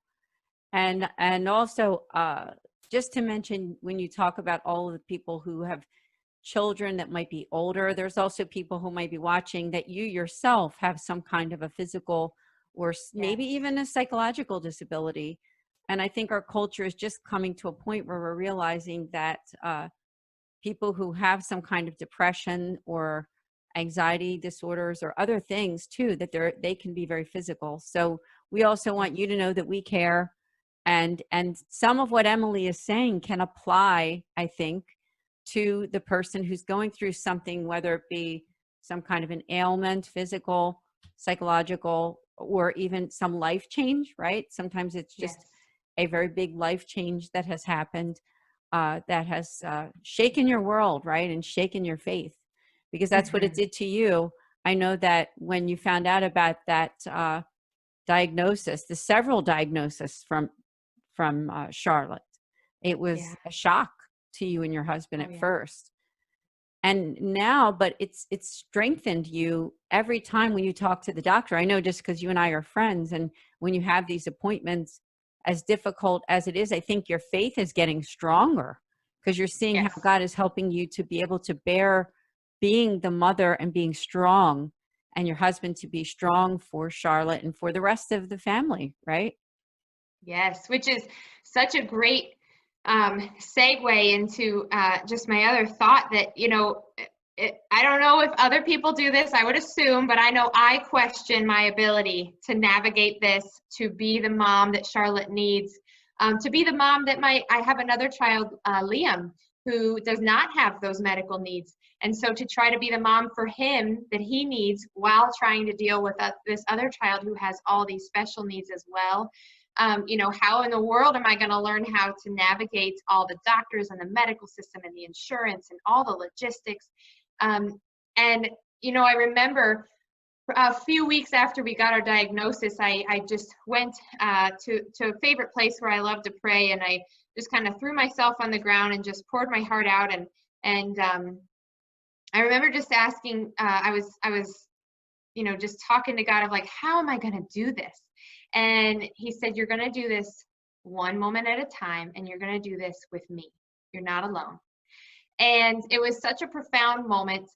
And also, just to mention, when you talk about all of the people who have children that might be older, there's also people who might be watching that you yourself have some kind of a physical or maybe even a psychological disability. And I think our culture is just coming to a point where we're realizing that people who have some kind of depression or anxiety disorders or other things too, that they can be very physical. So we also want you to know that we care. And some of what Emily is saying can apply, I think, to the person who's going through something, whether it be some kind of an ailment, physical, psychological, or even some life change, right? Sometimes it's just a very big life change that has happened, that has shaken your world, right? And shaken your faith, because that's what it did to you. I know that when you found out about that diagnosis, the several diagnoses from Charlotte, it was a shock to you and your husband at first. And now, but it's strengthened you every time when you talk to the doctor. I know, just because you and I are friends, and when you have these appointments, as difficult as it is, I think your faith is getting stronger, because you're seeing how God is helping you to be able to bear being the mother and being strong, and your husband to be strong for Charlotte and for the rest of the family, right? Yes, which is such a great segue into just my other thought that, I don't know if other people do this, I would assume, but I know I question my ability to navigate this, to be the mom that Charlotte needs, to be the mom that I have another child, Liam, who does not have those medical needs. And so to try to be the mom for him that he needs while trying to deal with this other child who has all these special needs as well. How in the world am I going to learn how to navigate all the doctors and the medical system and the insurance and all the logistics? I remember a few weeks after we got our diagnosis, I just went to a favorite place where I love to pray, and I just kind of threw myself on the ground and just poured my heart out. And I remember just asking, I was just talking to God of like, how am I going to do this? And he said, you're going to do this one moment at a time, and you're going to do this with me. You're not alone. And it was such a profound moment,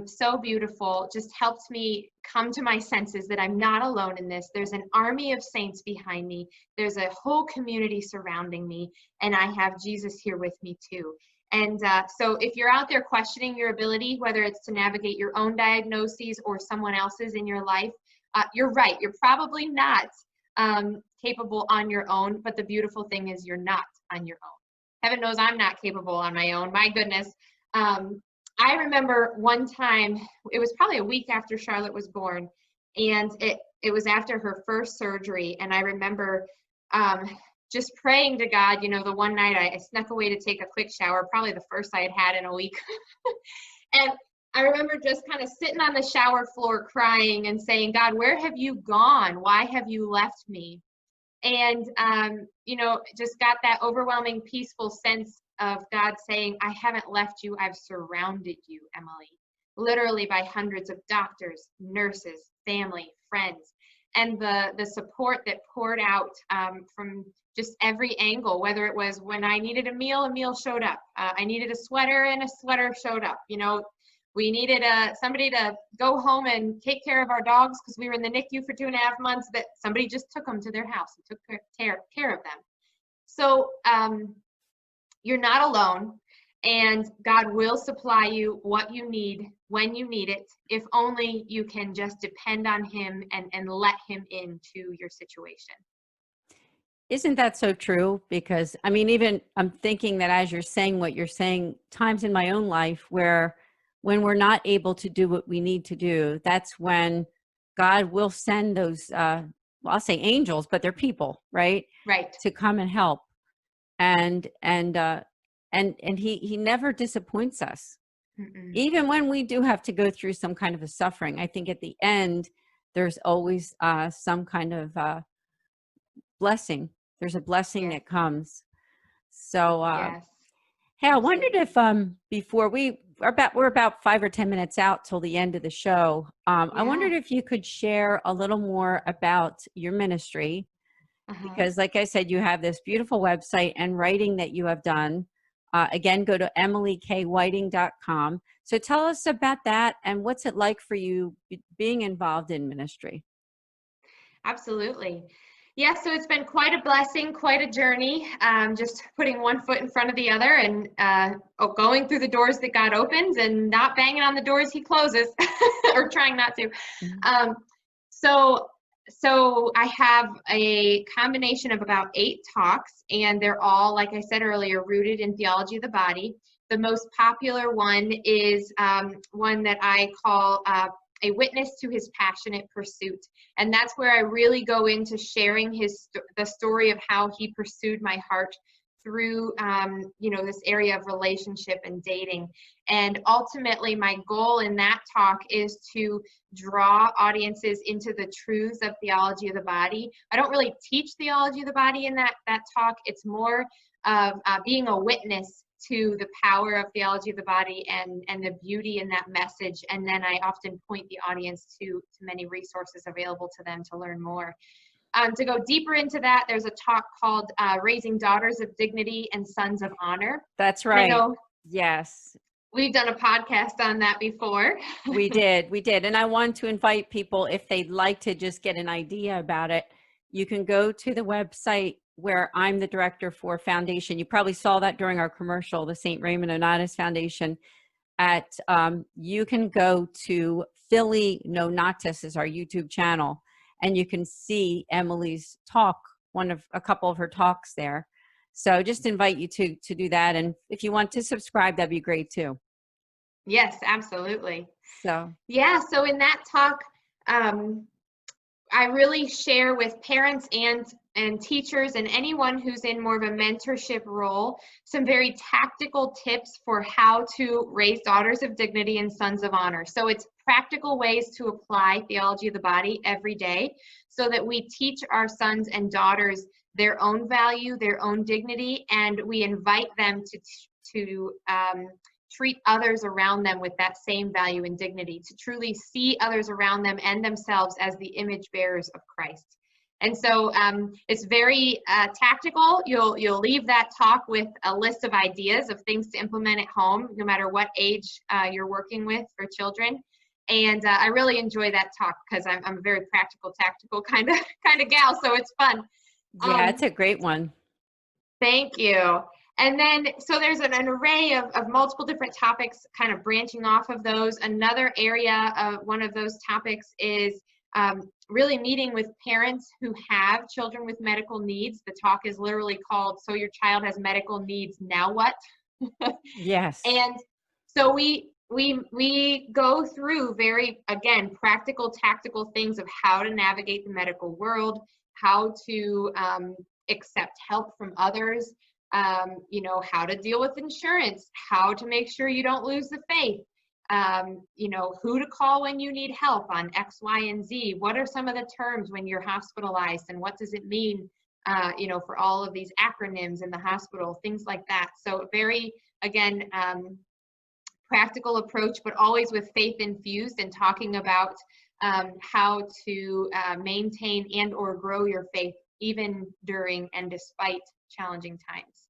so beautiful, just helped me come to my senses that I'm not alone in this. There's an army of saints behind me. There's a whole community surrounding me, and I have Jesus here with me too. And so if you're out there questioning your ability, whether it's to navigate your own diagnoses or someone else's in your life, you're right. You're probably not capable on your own, but the beautiful thing is you're not on your own. Heaven knows I'm not capable on my own. My goodness. I remember one time, it was probably a week after Charlotte was born, and it was after her first surgery. And I remember just praying to God. The one night I snuck away to take a quick shower, probably the first I had had in a week. And I remember just kind of sitting on the shower floor crying and saying, God, where have you gone? Why have you left me? And, just got that overwhelming, peaceful sense of God saying, I haven't left you. I've surrounded you, Emily, literally by hundreds of doctors, nurses, family, friends, and the support that poured out from just every angle, whether it was when I needed a meal showed up. I needed a sweater, and a sweater showed up. We needed somebody to go home and take care of our dogs because we were in the NICU for 2.5 months, that somebody just took them to their house and took care of them. So you're not alone, and God will supply you what you need when you need it, if only you can just depend on him and let him into your situation. Isn't that so true? Because even I'm thinking that as you're saying what you're saying, times in my own life where when we're not able to do what we need to do, that's when God will send those, I'll say angels, but they're people, right? Right. To come and help. And he never disappoints us. Mm-mm. Even when we do have to go through some kind of a suffering, I think at the end, there's always some kind of blessing. There's a blessing that comes. So, Yes. hey, I wondered if before we're about 5 or 10 minutes out till the end of the show. I wondered if you could share a little more about your ministry, because like I said, you have this beautiful website and writing that you have done. Again, go to emilykWhiting.com. So tell us about that and what's it like for you being involved in ministry? Absolutely. Yeah, so it's been quite a blessing, quite a journey, just putting one foot in front of the other and going through the doors that God opens and not banging on the doors he closes, or trying not to. Mm-hmm. So I have a combination of about 8 talks, and they're all, like I said earlier, rooted in theology of the body. The most popular one is one that I call A Witness to His Passionate Pursuit. And that's where I really go into sharing the story of how he pursued my heart through, this area of relationship and dating. And ultimately, my goal in that talk is to draw audiences into the truths of theology of the body. I don't really teach theology of the body in that talk. It's more of being a witness to the power of theology of the body and the beauty in that message. And then I often point the audience to many resources available to them to learn more. To go deeper into that, there's a talk called Raising Daughters of Dignity and Sons of Honor. That's right. I know yes. We've done a podcast on that before. We did. And I want to invite people, if they'd like to just get an idea about it, you can go to the website where I'm the director for Foundation. You probably saw that during our commercial, the St. Raymond Onatus Foundation. You can go to Philly Nonatus is our YouTube channel, and you can see Emily's talk, a couple of her talks there. So just invite you to do that. And if you want to subscribe, that'd be great too. Yes, absolutely. So in that talk, I really share with parents and teachers and anyone who's in more of a mentorship role some very tactical tips for how to raise daughters of dignity and sons of honor. So it's practical ways to apply theology of the body every day so that we teach our sons and daughters their own value, their own dignity, and we invite them to treat others around them with that same value and dignity, to truly see others around them and themselves as the image bearers of Christ. And so it's very tactical. You'll leave that talk with a list of ideas of things to implement at home, no matter what age you're working with for children. And I really enjoy that talk because I'm a very practical, tactical kind of gal, so it's fun. Yeah, it's a great one. Thank you. And then, so there's an array of multiple different topics kind of branching off of those. Another area of one of those topics is really meeting with parents who have children with medical needs. The talk is literally called, So Your Child Has Medical Needs, Now What? Yes. And so we go through very, again, practical, tactical things of how to navigate the medical world, how to accept help from others, you know, how to deal with insurance, how to make sure you don't lose the faith, you know, who to call when you need help on X, Y, and Z. What are some of the terms when you're hospitalized, and what does it mean, you know, for all of these acronyms in the hospital, things like that. So very, again, practical approach, but always with faith infused, and talking about how to maintain and or grow your faith even during and despite challenging times.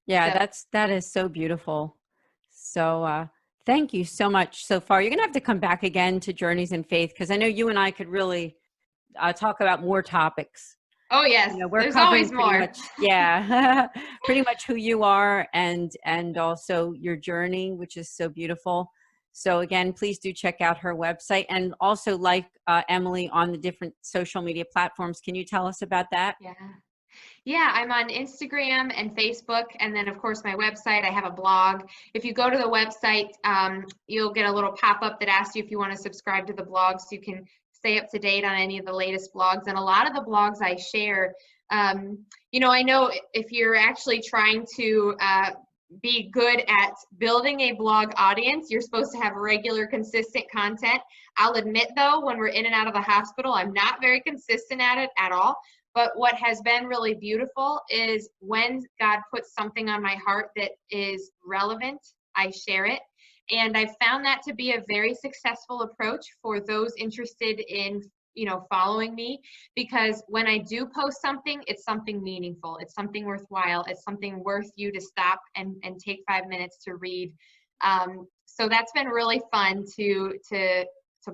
Yeah, So, that is so beautiful. So thank you so much so far. You're gonna have to come back again to Journeys in Faith, because I know you and I could really talk about more topics. oh yes, You know, we're there's covering always pretty more. much, yeah, pretty much who you are, and also your journey, which is so beautiful. So again, please do check out her website, and also like Emily on the different social media platforms. Can you tell us about that? Yeah, I'm on Instagram and Facebook, and then of course my website. I have a blog. If you go to the website, you'll get a little pop-up that asks you if you want to subscribe to the blog, so you can stay up to date on any of the latest blogs. And a lot of the blogs I share, you know, I know if you're actually trying to be good at building a blog audience, you're supposed to have regular, consistent content. I'll admit though, when we're in and out of the hospital, I'm not very consistent at it at all. But what has been really beautiful is when God puts something on my heart that is relevant, I share it. And I've found that to be a very successful approach for those interested in, you know, following me, because when I do post something, it's something meaningful, it's something worthwhile, it's something worth you to stop and take 5 minutes to read. So that's been really fun to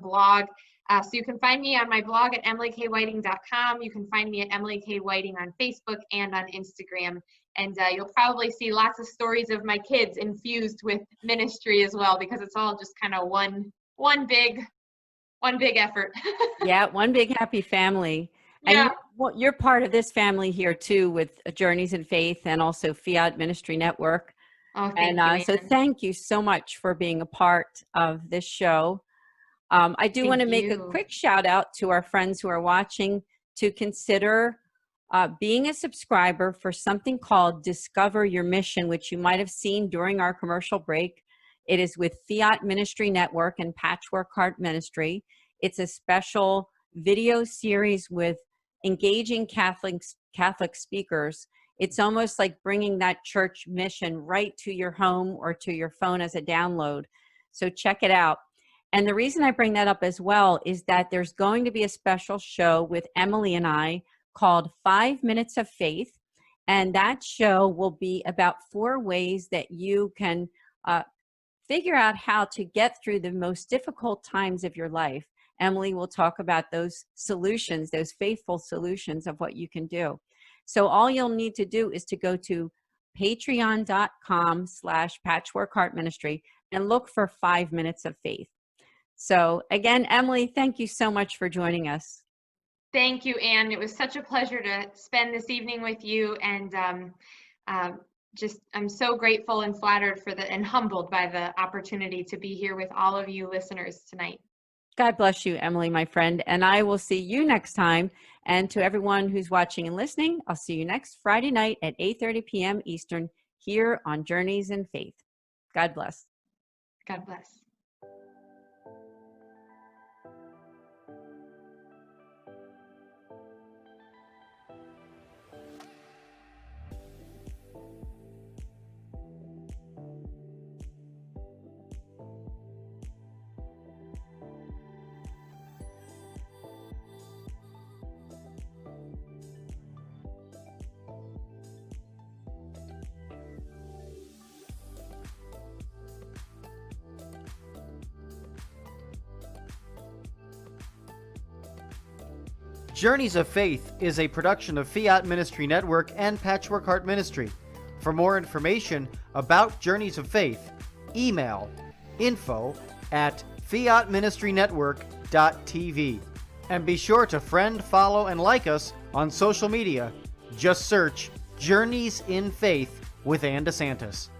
blog. So you can find me on my blog at emilykWhiting.com. You can find me at Emily K. Whiting on Facebook and on Instagram. And you'll probably see lots of stories of my kids infused with ministry as well, because it's all just kind of one big effort. Yeah, one big happy family. Yeah. And you're part of this family here too, with Journeys in Faith and also Fiat Ministry Network. Oh, thank you, So Ann. thank you so much for being a part of this show. I do want to make a quick shout out to our friends who are watching to consider being a subscriber for something called Discover Your Mission, which you might have seen during our commercial break. It is with Fiat Ministry Network and Patchwork Heart Ministry. It's a special video series with engaging Catholic speakers. It's almost like bringing that church mission right to your home or to your phone as a download. So check it out. And the reason I bring that up as well is that there's going to be a special show with Emily and I called 5 Minutes of Faith. And that show will be about 4 ways that you can figure out how to get through the most difficult times of your life. Emily will talk about those solutions, those faithful solutions of what you can do. So all you'll need to do is to go to patreon.com/patchworkheartministry and look for 5 Minutes of Faith. So again, Emily, thank you so much for joining us. Thank you, Ann. It was such a pleasure to spend this evening with you, and I'm so grateful and flattered and humbled by the opportunity to be here with all of you listeners tonight. God bless you, Emily, my friend, and I will see you next time. And to everyone who's watching and listening, I'll see you next Friday night at 8:30 p.m. Eastern here on Journeys in Faith. God bless. God bless. Journeys of Faith is a production of Fiat Ministry Network and Patchwork Heart Ministry. For more information about Journeys of Faith, email info@fiatministrynetwork.tv. And be sure to friend, follow, and like us on social media. Just search Journeys in Faith with Ann DeSantis.